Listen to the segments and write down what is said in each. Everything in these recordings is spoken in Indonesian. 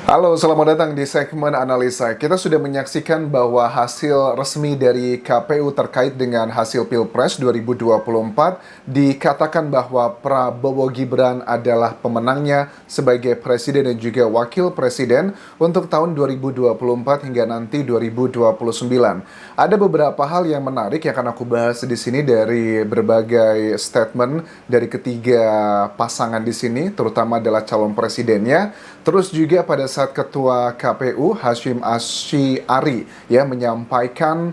Halo, selamat datang di segmen analisa. Kita sudah menyaksikan bahwa hasil resmi dari KPU terkait dengan hasil Pilpres 2024 dikatakan bahwa Prabowo Gibran adalah pemenangnya sebagai presiden dan juga wakil presiden untuk tahun 2024 hingga nanti 2029. Ada beberapa hal yang menarik yang akan aku bahas di sini dari berbagai statement dari ketiga pasangan di sini, terutama adalah calon presidennya. Terus juga pada saat Ketua KPU Hashim Asy'ari ya menyampaikan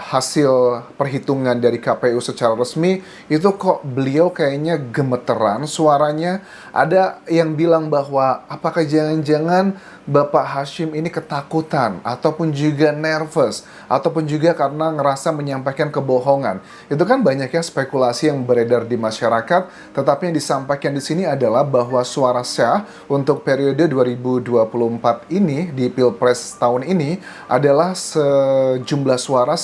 hasil perhitungan dari KPU secara resmi, itu kok beliau kayaknya gemeteran suaranya. Ada yang bilang bahwa apakah jangan-jangan Bapak Hashim ini ketakutan ataupun juga nervous ataupun juga karena ngerasa menyampaikan kebohongan. Itu kan banyaknya spekulasi yang beredar di masyarakat, tetapi yang disampaikan di sini adalah bahwa suara sah untuk periode 2024 ini di Pilpres tahun ini adalah sejumlah suara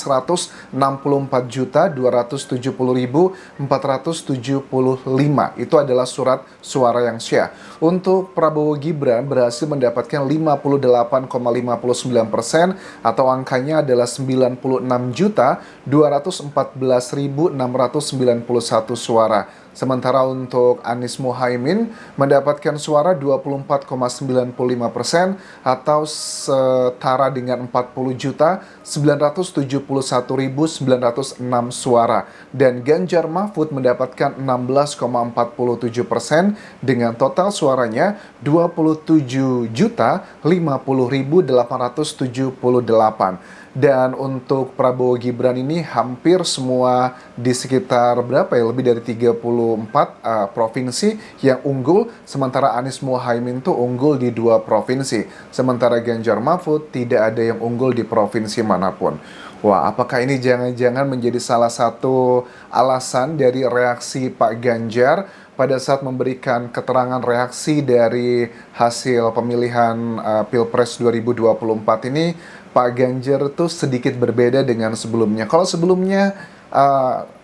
164.270.475. Itu adalah surat suara yang syah. Untuk Prabowo Gibran berhasil mendapatkan 58,59% atau angkanya adalah 96.214.691 suara. Sementara untuk Anies Muhaimin mendapatkan suara 24,95% atau setara dengan 40.971.906 suara. Dan Ganjar Mahfud mendapatkan 16,47% dengan total suaranya 27.050.878. Dan untuk Prabowo Gibran ini hampir semua di sekitar berapa ya, lebih dari 34 provinsi yang unggul, sementara Anies Muhaimin tuh unggul di 2 provinsi. Sementara Ganjar Mahfud tidak ada yang unggul di provinsi manapun. Wah, apakah ini jangan-jangan menjadi salah satu alasan dari reaksi Pak Ganjar pada saat memberikan keterangan reaksi dari hasil pemilihan Pilpres 2024 ini? Pak Ganjar tuh sedikit berbeda dengan sebelumnya. Kalau sebelumnya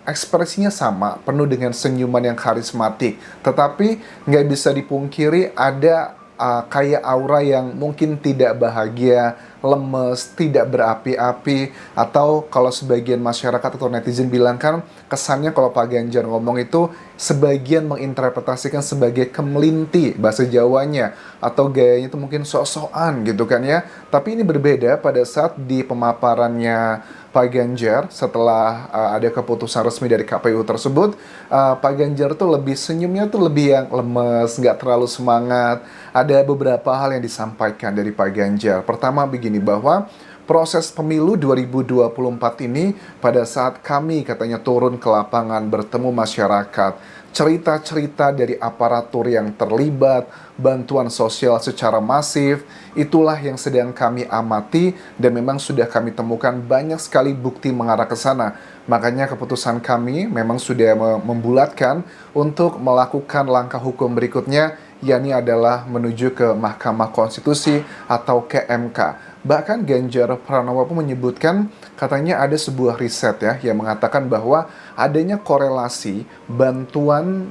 ekspresinya sama, penuh dengan senyuman yang karismatik, tetapi nggak bisa dipungkiri ada kayak aura yang mungkin tidak bahagia, lemes, tidak berapi-api, atau kalau sebagian masyarakat atau netizen bilang kan kesannya kalau Pak Ganjar ngomong itu sebagian menginterpretasikan sebagai kemelinti bahasa Jawanya, atau gayanya itu mungkin sok-sokan gitu kan ya. Tapi ini berbeda pada saat di pemaparannya Pak Ganjar setelah ada keputusan resmi dari KPU tersebut. Pak Ganjar tuh lebih senyumnya tuh lebih yang lemes, nggak terlalu semangat. Ada beberapa hal yang disampaikan dari Pak Ganjar. Pertama begini, bahwa proses pemilu 2024 ini pada saat kami katanya turun ke lapangan bertemu masyarakat, cerita-cerita dari aparatur yang terlibat, bantuan sosial secara masif, itulah yang sedang kami amati dan memang sudah kami temukan banyak sekali bukti mengarah ke sana. Makanya keputusan kami memang sudah membulatkan untuk melakukan langkah hukum berikutnya, yakni adalah menuju ke Mahkamah Konstitusi atau ke MK. Bahkan Ganjar Pranowo pun menyebutkan katanya ada sebuah riset ya yang mengatakan bahwa adanya korelasi bantuan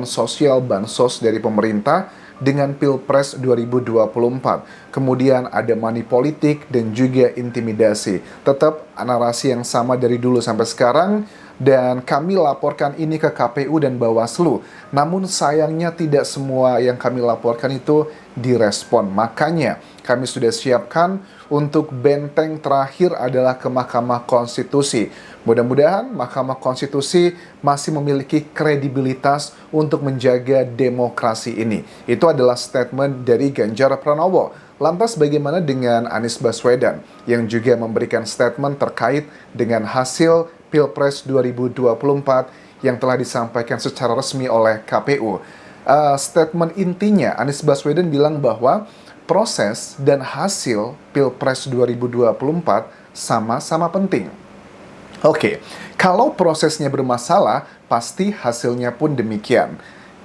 sosial bansos dari pemerintah dengan Pilpres 2024. Kemudian ada money politik dan juga intimidasi. Tetap narasi yang sama dari dulu sampai sekarang, dan kami laporkan ini ke KPU dan Bawaslu. Namun sayangnya tidak semua yang kami laporkan itu direspon. Makanya kami sudah siapkan untuk benteng terakhir adalah ke Mahkamah Konstitusi. Mudah-mudahan Mahkamah Konstitusi masih memiliki kredibilitas untuk menjaga demokrasi ini. Itu adalah statement dari Ganjar Pranowo. Lantas bagaimana dengan Anies Baswedan yang juga memberikan statement terkait dengan hasil Pilpres 2024 yang telah disampaikan secara resmi oleh KPU? Statement intinya Anies Baswedan bilang bahwa proses dan hasil Pilpres 2024 sama-sama penting. Oke, kalau prosesnya bermasalah, pasti hasilnya pun demikian.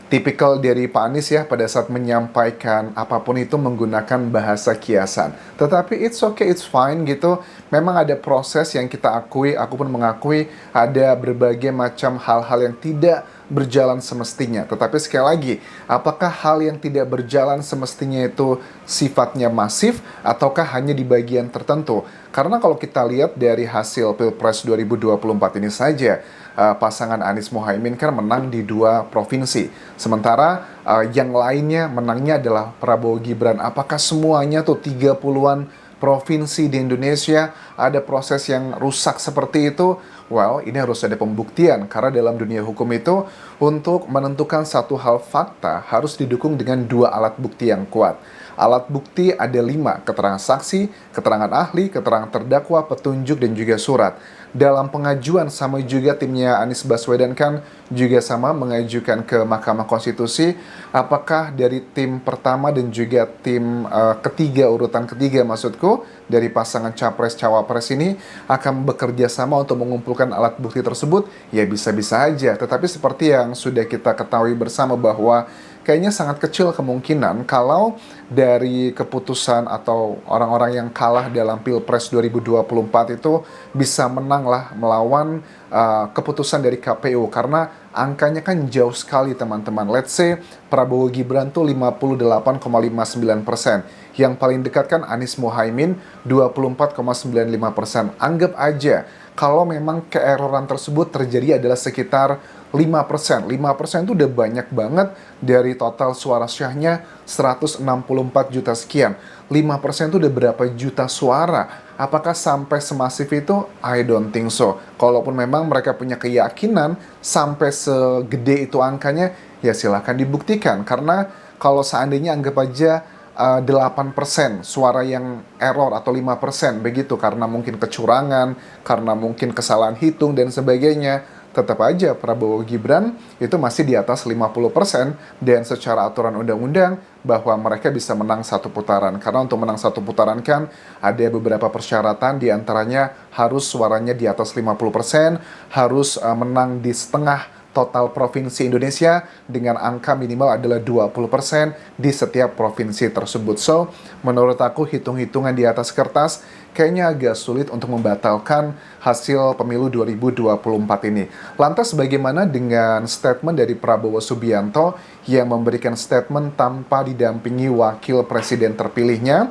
Tipikal dari Pak Anies ya pada saat menyampaikan apapun itu menggunakan bahasa kiasan. Tetapi it's okay, it's fine gitu. Memang ada proses yang kita akui, aku pun mengakui ada berbagai macam hal-hal yang tidak berjalan semestinya. Tetapi sekali lagi, apakah hal yang tidak berjalan semestinya itu sifatnya masif ataukah hanya di bagian tertentu? Karena kalau kita lihat dari hasil Pilpres 2024 ini saja, pasangan Anies Mohaimin kan menang di 2 provinsi. Sementara yang lainnya menangnya adalah Prabowo Gibran. Apakah semuanya tuh 30-an provinsi di Indonesia ada proses yang rusak seperti itu? Well, ini harus ada pembuktian karena dalam dunia hukum itu untuk menentukan satu hal fakta harus didukung dengan 2 alat bukti yang kuat. Alat bukti ada 5, keterangan saksi, keterangan ahli, keterangan terdakwa, petunjuk, dan juga surat. Dalam pengajuan sama juga timnya Anies Baswedan kan juga sama mengajukan ke Mahkamah Konstitusi apakah dari tim pertama dan juga tim ketiga, urutan ketiga maksudku, dari pasangan Capres-Cawapres ini akan bekerja sama untuk mengumpulkan alat bukti tersebut, ya bisa-bisa aja. Tetapi seperti yang sudah kita ketahui bersama bahwa kayaknya sangat kecil kemungkinan kalau dari keputusan atau orang-orang yang kalah dalam Pilpres 2024 itu bisa menang lah melawan keputusan dari KPU karena angkanya kan jauh sekali teman-teman. Let's say Prabowo Gibran tuh 58,59%. Yang paling dekat kan Anies Mohaimin 24,95%. Anggap aja kalau memang keeroran tersebut terjadi adalah sekitar 5%. 5% itu udah banyak banget dari total suara syahnya 164 juta sekian. 5% itu udah berapa juta suara? Apakah sampai semasif itu? I don't think so. Kalaupun memang mereka punya keyakinan sampai segede itu angkanya, ya silahkan dibuktikan. Karena kalau seandainya anggap aja 8% suara yang error atau 5% begitu karena mungkin kecurangan, karena mungkin kesalahan hitung dan sebagainya, tetap aja Prabowo Gibran itu masih di atas 50% dan secara aturan undang-undang bahwa mereka bisa menang 1 putaran. Karena untuk menang 1 putaran kan ada beberapa persyaratan, diantaranya harus suaranya di atas 50%, harus menang di setengah total provinsi Indonesia dengan angka minimal adalah 20% di setiap provinsi tersebut. So, menurut aku hitung-hitungan di atas kertas kayaknya agak sulit untuk membatalkan hasil pemilu 2024 ini. Lantas bagaimana dengan statement dari Prabowo Subianto yang memberikan statement tanpa didampingi wakil presiden terpilihnya?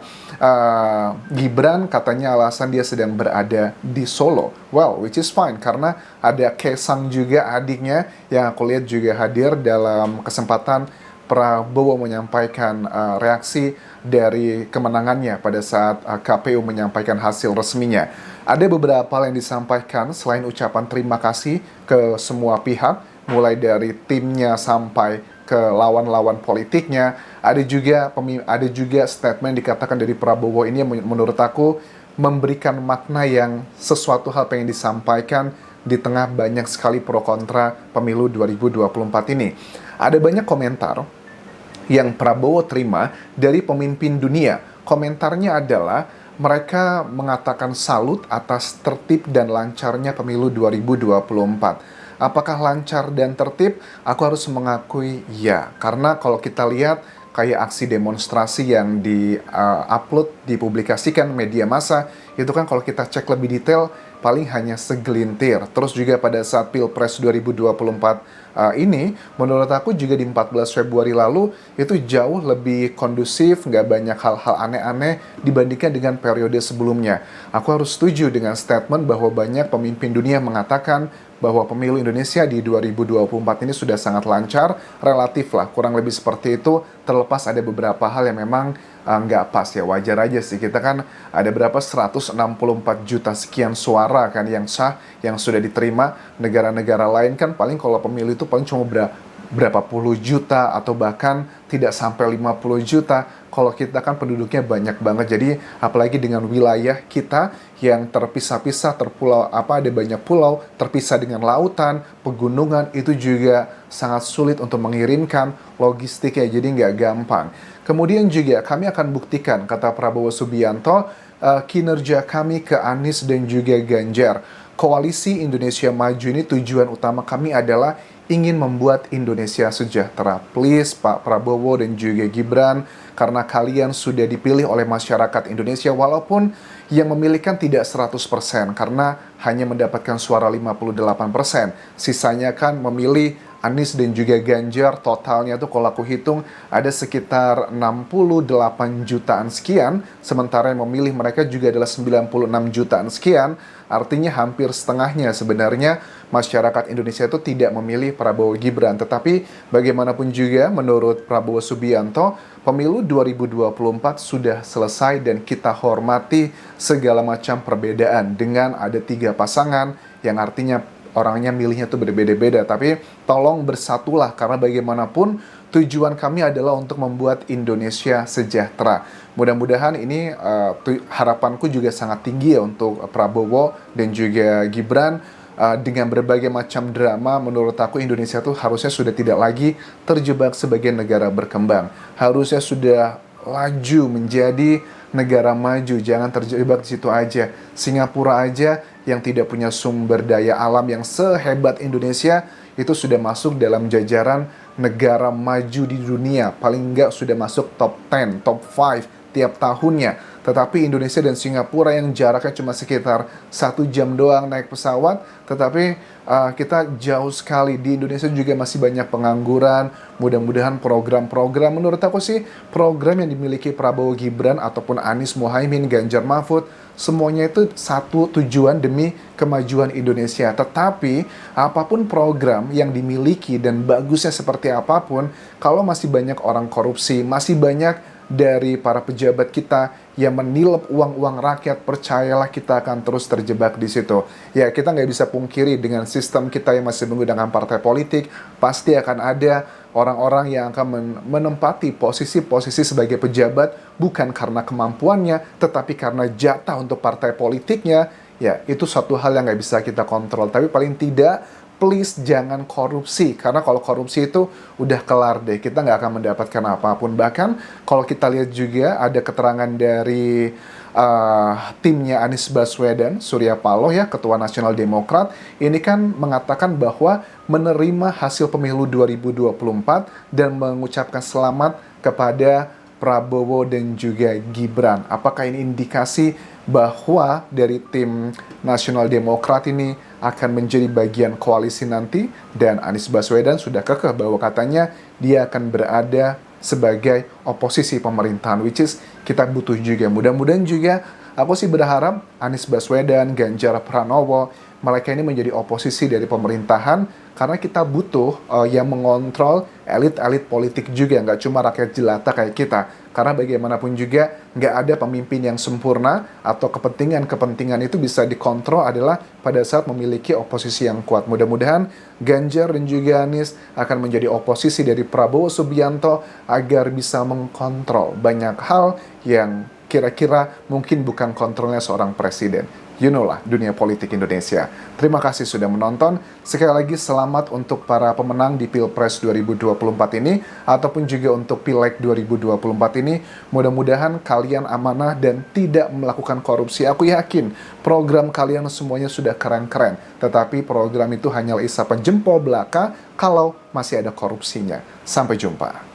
Gibran katanya alasan dia sedang berada di Solo. Well, which is fine karena ada Kaesang juga adiknya yang aku lihat juga hadir dalam kesempatan Prabowo menyampaikan reaksi dari kemenangannya pada saat KPU menyampaikan hasil resminya. Ada beberapa hal yang disampaikan selain ucapan terima kasih ke semua pihak, mulai dari timnya sampai ke lawan-lawan politiknya. Ada juga statement dikatakan dari Prabowo ini yang menurut aku memberikan makna yang sesuatu hal pengen disampaikan di tengah banyak sekali pro kontra pemilu 2024 ini. Ada banyak komentar yang Prabowo terima dari pemimpin dunia. Komentarnya adalah mereka mengatakan salut atas tertib dan lancarnya pemilu 2024. Apakah lancar dan tertib? Aku harus mengakui ya, karena kalau kita lihat kayak aksi demonstrasi yang di-upload, dipublikasikan media massa, itu kan kalau kita cek lebih detail, paling hanya segelintir. Terus juga pada saat Pilpres 2024 ini, menurut aku juga di 14 Februari lalu, itu jauh lebih kondusif, nggak banyak hal-hal aneh-aneh dibandingkan dengan periode sebelumnya. Aku harus setuju dengan statement bahwa banyak pemimpin dunia mengatakan bahwa pemilu Indonesia di 2024 ini sudah sangat lancar, relatif lah, kurang lebih seperti itu, terlepas ada beberapa hal yang memang nggak pas ya, wajar aja sih. Kita kan ada berapa 164 juta sekian suara kan yang sah, yang sudah diterima. Negara-negara lain kan paling kalau pemilu itu paling cuma berapa puluh juta atau bahkan tidak sampai 50 juta. Kalau kita kan penduduknya banyak banget, jadi apalagi dengan wilayah kita yang terpisah-pisah, ada banyak pulau, terpisah dengan lautan, pegunungan, itu juga sangat sulit untuk mengirimkan logistiknya, jadi nggak gampang. Kemudian juga kami akan buktikan, kata Prabowo Subianto, kinerja kami ke Anies dan juga Ganjar. Koalisi Indonesia Maju ini tujuan utama kami adalah ingin membuat Indonesia sejahtera. Please Pak Prabowo dan juga Gibran, karena kalian sudah dipilih oleh masyarakat Indonesia, walaupun yang memilih kan tidak 100%, karena hanya mendapatkan suara 58%. Sisanya kan memilih Anies dan juga Ganjar. Totalnya tuh kalau aku hitung ada sekitar 68 jutaan sekian, sementara yang memilih mereka juga adalah 96 jutaan sekian. Artinya hampir setengahnya sebenarnya masyarakat Indonesia itu tidak memilih Prabowo Gibran. Tetapi bagaimanapun juga menurut Prabowo Subianto, pemilu 2024 sudah selesai dan kita hormati segala macam perbedaan dengan ada 3 pasangan yang artinya orangnya milihnya tuh berbeda-beda, tapi tolong bersatulah karena bagaimanapun tujuan kami adalah untuk membuat Indonesia sejahtera. Mudah-mudahan ini harapanku juga sangat tinggi ya untuk Prabowo dan juga Gibran. Dengan berbagai macam drama, menurut aku Indonesia tuh harusnya sudah tidak lagi terjebak sebagai negara berkembang. Harusnya sudah laju menjadi negara maju, jangan terjebak di situ aja. Singapura aja yang tidak punya sumber daya alam yang sehebat Indonesia itu sudah masuk dalam jajaran negara maju di dunia. Paling enggak sudah masuk top 10, top 5 tiap tahunnya. Tetapi Indonesia dan Singapura yang jaraknya cuma sekitar 1 jam doang naik pesawat, tetapi kita jauh sekali. Di Indonesia juga masih banyak pengangguran. Mudah-mudahan program-program, menurut aku sih program yang dimiliki Prabowo Gibran ataupun Anies Muhaimin, Ganjar Mahfud, semuanya itu satu tujuan demi kemajuan Indonesia. Tetapi apapun program yang dimiliki dan bagusnya seperti apapun, kalau masih banyak orang korupsi, masih banyak dari para pejabat kita yang menilep uang-uang rakyat, percayalah kita akan terus terjebak di situ. Ya, kita nggak bisa pungkiri dengan sistem kita yang masih menggunakan partai politik, pasti akan ada orang-orang yang akan menempati posisi-posisi sebagai pejabat bukan karena kemampuannya, tetapi karena jatah untuk partai politiknya. Ya, itu suatu hal yang nggak bisa kita kontrol. Tapi paling tidak, please jangan korupsi, karena kalau korupsi itu udah kelar deh, kita nggak akan mendapatkan apapun. Bahkan kalau kita lihat juga ada keterangan dari timnya Anies Baswedan, Surya Paloh ya, Ketua Nasional Demokrat, ini kan mengatakan bahwa menerima hasil pemilu 2024 dan mengucapkan selamat kepada Prabowo dan juga Gibran. Apakah ini indikasi bahwa dari tim Nasional Demokrat ini akan menjadi bagian koalisi nanti, dan Anies Baswedan sudah kekeh bahwa katanya dia akan berada sebagai oposisi pemerintahan, which is kita butuh juga. Mudah-mudahan juga aku sih berharap Anies Baswedan, Ganjar Pranowo, mereka ini menjadi oposisi dari pemerintahan, karena kita butuh yang mengontrol elit-elit politik juga, nggak cuma rakyat jelata kayak kita. Karena bagaimanapun juga nggak ada pemimpin yang sempurna, atau kepentingan-kepentingan itu bisa dikontrol adalah pada saat memiliki oposisi yang kuat. Mudah-mudahan Ganjar dan juga Anies akan menjadi oposisi dari Prabowo Subianto agar bisa mengkontrol banyak hal yang kira-kira mungkin bukan kontrolnya seorang presiden. You know lah, dunia politik Indonesia. Terima kasih sudah menonton. Sekali lagi selamat untuk para pemenang di Pilpres 2024 ini, ataupun juga untuk Pileg 2024 ini. Mudah-mudahan kalian amanah dan tidak melakukan korupsi. Aku yakin program kalian semuanya sudah keren-keren, tetapi program itu hanyalah isapan jempol belaka kalau masih ada korupsinya. Sampai jumpa.